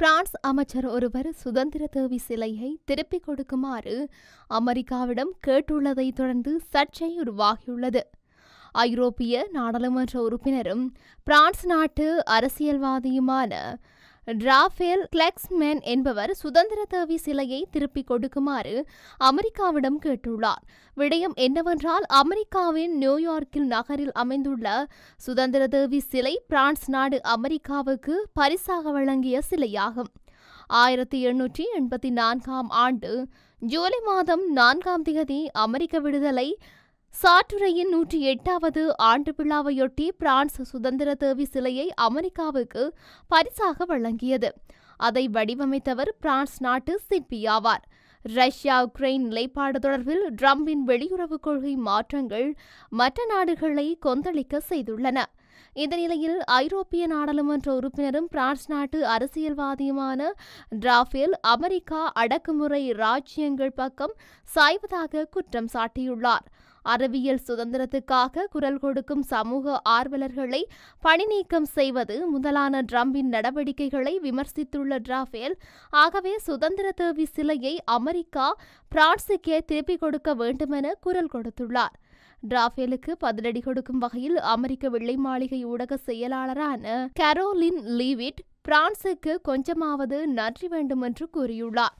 France அமைச்சர் ஒருவர் சுதந்திர தேவி சிலையை திருப்பிக் கொடுக்குமாறு அமெரிக்காவிடம் கேட்டுள்ளதைத் தொடர்ந்து சர்ச்சை உருவாகியுள்ளது. ஐரோப்பிய நாடாளுமன்ற உறுப்பினரும் பிரான்ஸ் நாட்டு அரசியல்வாதியுமான ராஃபேல் கிளெக்ஸ்மேன் என்பவர் சுதந்திர தேவி சிலையை திருப்பிக் கொடுக்குமாறு அமெரிக்காவிடம் கேட்டுள்ளார். விடயம் என்னவென்றால், அமெரிக்காவின் நியூயார்க்கில் நகரில் அமைந்துள்ள சுதந்திர தேவி சிலை பிரான்ஸ் நாடு அமெரிக்காவுக்கு பரிசாக வழங்கிய சிலையாகும். 1884 ஆண்டு ஜூலை மாதம் 4 அமெரிக்க விடுதலை சாற்றுரையின் 108வது ஆண்டு விழாவையொட்டி பிரான்ஸ் சுதந்திர தேவி சிலையை அமெரிக்காவுக்கு பரிசாக வழங்கியது. அதை வடிவமைத்தவர் பிரான்ஸ் நாட்டு சிற்பியாவார். ரஷ்யா உக்ரைன் நிலைப்பாடு தொடர்பில் ட்ரம்பின் வெளியுறவு கொள்கை மாற்றங்கள் மற்ற நாடுகளை கொந்தளிக்க செய்துள்ளன. இந்த நிலையில் ஐரோப்பிய நாடாளுமன்ற உறுப்பினரும் பிரான்ஸ் நாட்டு அரசியல்வாதியுமான ராஃபேல் அமெரிக்கா அடக்குமுறை ராஜ்யங்கள் பக்கம் சாய்வதாக குற்றம் சாட்டியுள்ளார். அறிவியல் சுதந்திரத்துக்காக குரல் கொடுக்கும் சமூக ஆர்வலர்களை பணிநீக்கம் செய்வது முதலான ட்ரம்பின் நடவடிக்கைகளை விமர்சித்துள்ள ராஃபேல், ஆகவே சுதந்திர தேவி சிலையை அமெரிக்கா பிரான்சுக்கே திருப்பிக் கொடுக்க வேண்டுமென குரல் கொடுத்துள்ளார். ராஃபேலுக்கு பதிலடி கொடுக்கும் வகையில் அமெரிக்க வெள்ளை மாளிகை ஊடக செயலாளரான கரோலின் லீவிட் பிரான்சுக்கு கொஞ்சமாவது நன்றி வேண்டும் என்று கூறியுள்ளார்.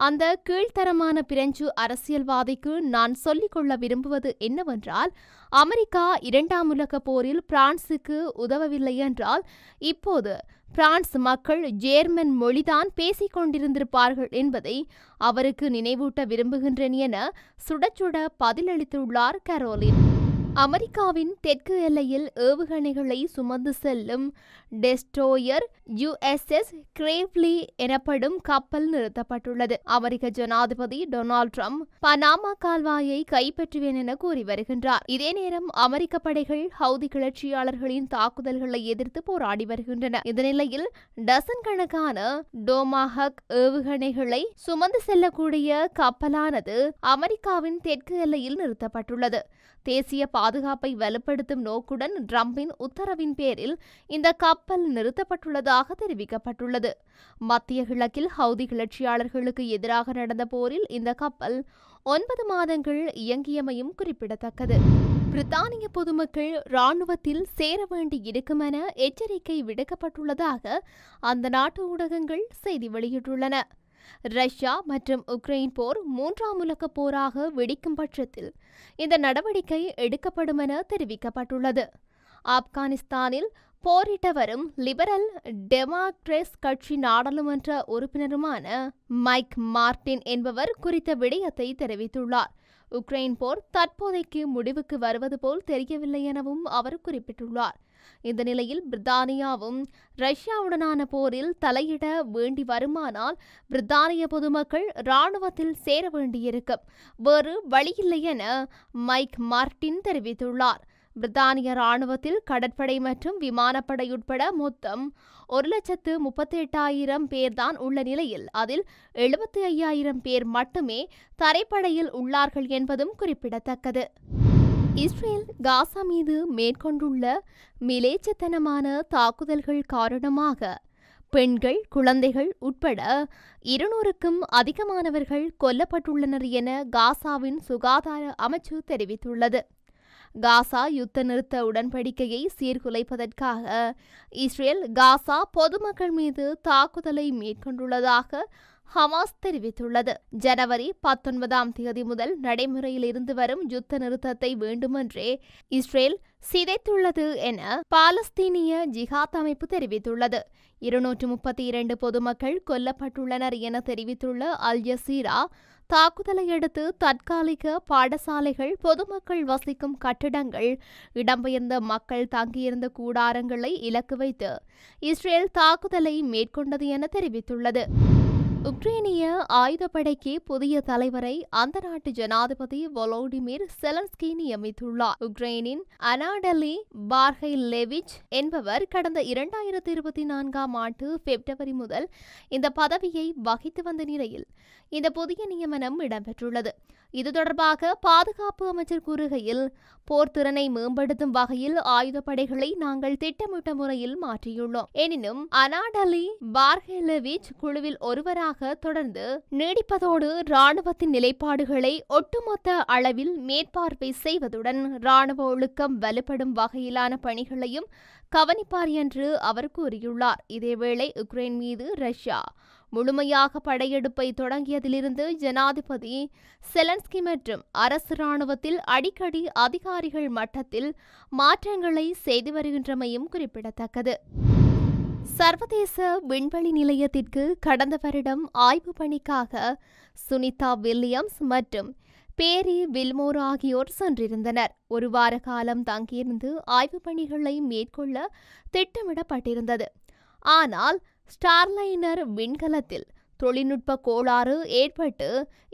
அந்த கீழ்த்தரமான பிரெஞ்சு அரசியல்வாதிக்கு நான் சொல்லிக் கொள்ள விரும்புவது என்னவென்றால், அமெரிக்கா 2ஆம் உலகப் போரில் பிரான்சுக்கு உதவவில்லை என்றால் இப்போது பிரான்ஸ் மக்கள் ஜேர்மன் மொழிதான் பேசிக் கொண்டிருந்திருப்பார்கள் என்பதை அவருக்கு நினைவூட்ட விரும்புகின்றேன் என சுடச்சுட பதிலளித்துள்ளார் கரோலின். அமெரிக்காவின் தெற்கு எல்லையில் ஏவுகணைகளை சுமந்து செல்லும் டெஸ்ட்ரோயர் USS கிரேவ்லி எனப்படும் கப்பல் நிறுத்தப்பட்டுள்ளது. அமெரிக்க ஜனாதிபதி டொனால்ட் ட்ரம்ப் பனாமா கால்வாயை கைப்பற்றுவேன் என கூறி வருகின்றார். இதே நேரம் அமெரிக்க படைகள் ஹவுதி கிளர்ச்சியாளர்களின் தாக்குதல்களை எதிர்த்து போராடி வருகின்றன. இந்த நிலையில் டசன் கணக்கான டோமாஹக் ஏவுகணைகளை சுமந்து செல்லக்கூடிய கப்பலானது அமெரிக்காவின் தெற்கு எல்லையில் நிறுத்தப்பட்டுள்ளது. தேசிய பாதுகாப்பை வலுப்படுத்தும் நோக்குடன் ட்ரம்பின் உத்தரவின் பேரில் இந்த கப்பல் நிறுத்தப்பட்டுள்ளதாக தெரிவிக்கப்பட்டுள்ளது. மத்திய கிழக்கில் ஹவுதி கிளர்ச்சியாளர்களுக்கு எதிராக நடந்த போரில் இந்த கப்பல் 9 மாதங்கள் இயங்கியமையும் குறிப்பிடத்தக்கது. பிரித்தானிய பொதுமக்கள் இராணுவத்தில் சேர வேண்டி இருக்கும் என எச்சரிக்கை விடுக்கப்பட்டுள்ளதாக அந்த நாட்டு ஊடகங்கள் செய்தி வெளியிட்டுள்ளன. ரஷ்யா மற்றும் உக்ரைன் போர் 3ஆம் உலகப் போராக வெடிக்கும் பட்சத்தில் இந்த நடவடிக்கை எடுக்கப்படும் என தெரிவிக்கப்பட்டுள்ளது. ஆப்கானிஸ்தானில் போரிட்ட வரும் லிபரல் டெமோக்ரட்ஸ் கட்சி நாடாளுமன்ற உறுப்பினருமான மைக் மார்டின் என்பவர் குறித்த விடயத்தை தெரிவித்துள்ளார். உக்ரைன் போர் தற்போதைக்கு முடிவுக்கு வருவது போல் தெரியவில்லை எனவும் அவர் குறிப்பிட்டுள்ளார். இந்த நிலையில் பிரித்தானியாவும் ரஷ்யாவுடனான போரில் தலையிட வேண்டி வருமானால் பிரித்தானிய பொதுமக்கள் இராணுவத்தில் சேர வேண்டியிருக்கும், வேறு வழியில்லை என மைக் மார்டின் தெரிவித்துள்ளார். பிரித்தானிய இராணுவத்தில் கடற்படை மற்றும் விமானப்படை உட்பட மொத்தம் 1,38,000 பேர்தான் உள்ள நிலையில் அதில் 75,000 பேர் மட்டுமே தரைப்படையில் உள்ளார்கள் என்பதும் குறிப்பிடத்தக்கது. இஸ்ரேல் காசா மீது மேற்கொண்டுள்ள மிலேச்சத்தனமான தாக்குதல்கள் காரணமாக பெண்கள், குழந்தைகள் உட்பட 200க்கும் அதிகமானவர்கள் கொல்லப்பட்டுள்ளனர் என காசாவின் சுகாதார அமைச்சு தெரிவித்துள்ளது. காசா யுத்த நிறுத்த உடன்படிக்கையை சீர்குலைப்பதற்காக இஸ்ரேல் காசா பொதுமக்கள் மீது தாக்குதலை மேற்கொண்டுள்ளதாக ஹமாஸ் தெரிவித்துள்ளது. ஜனவரி 19 முதல் நடைமுறையில் இருந்து வரும் யுத்த நிறுத்தத்தை வேண்டுமென்றே இஸ்ரேல் சிதைத்துள்ளது என பாலஸ்தீனிய ஜிஹாத் அமைப்பு தெரிவித்துள்ளது. 232 பொதுமக்கள் கொல்லப்பட்டுள்ளனர் என தெரிவித்துள்ள அல் ஜசீரா, தாக்குதலை அடுத்து தற்காலிக பாடசாலைகள், பொதுமக்கள் வசிக்கும் கட்டிடங்கள், இடம்பெயர்ந்த மக்கள் தங்கியிருந்த கூடாரங்களை இலக்கு வைத்து இஸ்ரேல் தாக்குதலை மேற்கொண்டது என தெரிவித்துள்ளது. உக்ரைனிய ஆயுதப்படைக்கு புதிய தலைவரை அந்த நாட்டு ஜனாதிபதி வோலோடிமிர் செலன்ஸ்கி நியமித்துள்ளார். உக்ரைனின் அனாடலி பார்ஹைலெவிச் என்பவர் கடந்த 2024ஆம் ஆண்டு பிப்ரவரி முதல் இந்த பதவியை வகித்து வந்த நிலையில் இந்த புதிய நியமனம் இடம்பெற்றுள்ளது. இது தொடர்பாக பாதுகாப்பு அமைச்சர் கூறுகையில், போர்த்திறனை மேம்படுத்தும் வகையில் ஆயுதப்படைகளை நாங்கள் திட்டமிட்ட முறையில் மாற்றியுள்ளோம். எனினும் அனாடலி பார்கெலவிச் குழுவில் ஒருவராக தொடர்ந்து நீடிப்பதோடு இராணுவத்தின் நிலைப்பாடுகளை ஒட்டுமொத்த அளவில் மேற்பார்வை செய்வதுடன் இராணுவ ஒழுக்கம் வலுப்படும் வகையிலான பணிகளையும் கவனிப்பார் என்று அவர் கூறியுள்ளார். இதேவேளை உக்ரைன் மீது ரஷ்யா முழுமையாக படையெடுப்பை தொடங்கியதிலிருந்து ஜனாதிபதி செலன்ஸ்கி மற்றும் அரசு இராணுவத்தில் அடிக்கடி அதிகாரிகள் மட்டத்தில் மாற்றங்களை செய்து வருகின்றமையும் குறிப்பிடத்தக்கது. சர்வதேச விண்வெளி நிலையத்திற்கு கடந்த வருடம் ஆய்வு பணிக்காக சுனிதா வில்லியம்ஸ் மற்றும் பேரி வில்மோர் ஆகியோர் சென்றிருந்தனர். ஒரு வார காலம் தங்கியிருந்து ஆய்வு பணிகளை மேற்கொள்ள திட்டமிடப்பட்டிருந்தது. ஆனால் ஸ்டார்லைனர் விண்கலத்தில் தொழில்நுட்ப கோளாறு ஏற்பட்டு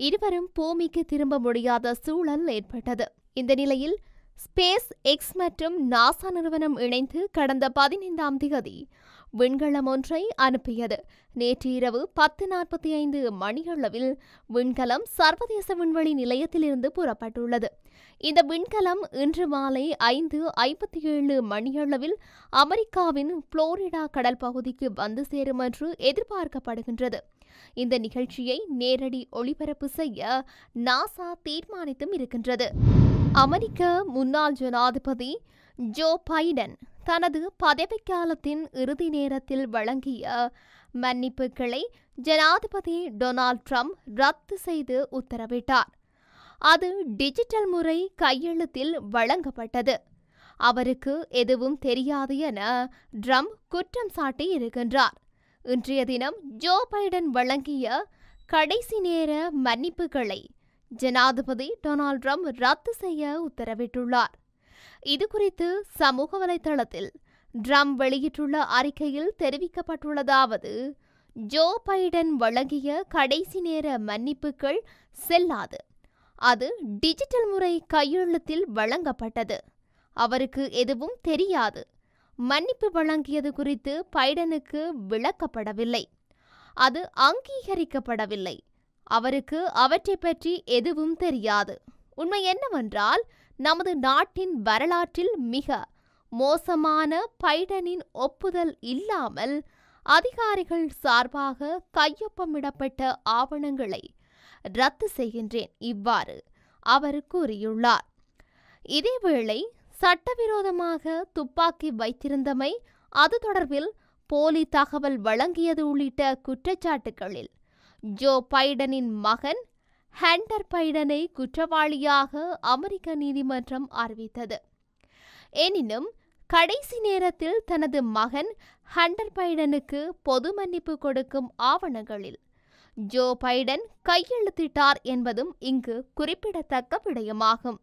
இருவரும் பூமிக்கு திரும்ப முடியாத சூழல் ஏற்பட்டது. இந்த நிலையில் ஸ்பேஸ் எக்ஸ் மற்றும் நாசா நிறுவனம் இணைந்து கடந்த 15ஆம் தேதி விண்கலம் ஒன்றை அனுப்பியது. நேற்று இரவு 10:45 மணியளவில் விண்கலம் சர்வதேச விண்வெளி நிலையத்திலிருந்து புறப்பட்டுள்ளது. இந்த விண்கலம் இன்று மாலை 5:57 மணியளவில் அமெரிக்காவின் புளோரிடா கடல் பகுதிக்கு வந்து சேரும் என்று எதிர்பார்க்கப்படுகின்றது. இந்த நிகழ்ச்சியை நேரடி ஒளிபரப்பு செய்ய நாசா தீர்மானித்தும் இருக்கின்றது. அமெரிக்க முன்னாள் ஜனாதிபதி ஜோ பைடன் தனது பதவிக்காலத்தின் இறுதி நேரத்தில் வழங்கிய மன்னிப்புகளை ஜனாதிபதி டொனால்ட் ட்ரம்ப் ரத்து செய்து உத்தரவிட்டார். அது டிஜிட்டல் முறை கையெழுத்தில் வழங்கப்பட்டது. அவருக்கு எதுவும் தெரியாது என ட்ரம்ப் குற்றம் சாட்டி இருக்கின்றார். இன்றைய தினம் ஜோ பைடன் வழங்கிய கடைசி நேர மன்னிப்புகளை ஜனாதிபதி டொனால்ட் ட்ரம்ப் ரத்து செய்ய உத்தரவிட்டுள்ளார். இதுகுறித்து சமூக வலைதளத்தில் ட்ரம்ப் வெளியிட்டுள்ள அறிக்கையில் தெரிவிக்கப்பட்டுள்ளதாவது: ஜோ பைடன் வழங்கிய கடைசி நேர மன்னிப்புகள் செல்லாது. அது டிஜிட்டல் முறை கையெழுத்தில் வழங்கப்பட்டது. அவருக்கு எதுவும் தெரியாது. மன்னிப்பு வழங்கியது குறித்து பைடனுக்கு விளக்கப்படவில்லை. அது அங்கீகரிக்கப்படவில்லை. அவருக்கு அவற்றை பற்றி எதுவும் தெரியாது. உண்மை என்னவென்றால், நமது நாட்டின் வரலாற்றில் மிக மோசமான பைடனின் ஒப்புதல் இல்லாமல் அதிகாரிகள் சார்பாக கையொப்பமிடப்பட்ட ஆவணங்களை ரத்து செய்கின்றேன், இவ்வாறு அவர் கூறியுள்ளார். இதேவேளை சட்டவிரோதமாக துப்பாக்கி வைத்திருந்தமை, அது தொடர்பில் போலி தகவல் வழங்கியது உள்ளிட்ட குற்றச்சாட்டுகளில் ஜோ பைடனின் மகன் ஹண்டர் பைடனை குற்றவாளியாக அமெரிக்க நீதிமன்றம் அறிவித்தது. எனினும் கடைசி நேரத்தில் தனது மகன் ஹண்டர் பைடனுக்கு பொது மன்னிப்பு கொடுக்கும் ஆவணங்களில் ஜோ பைடன் கையெழுத்திட்டார் என்பதும் இங்கு குறிப்பிடத்தக்க விடயமாகும்.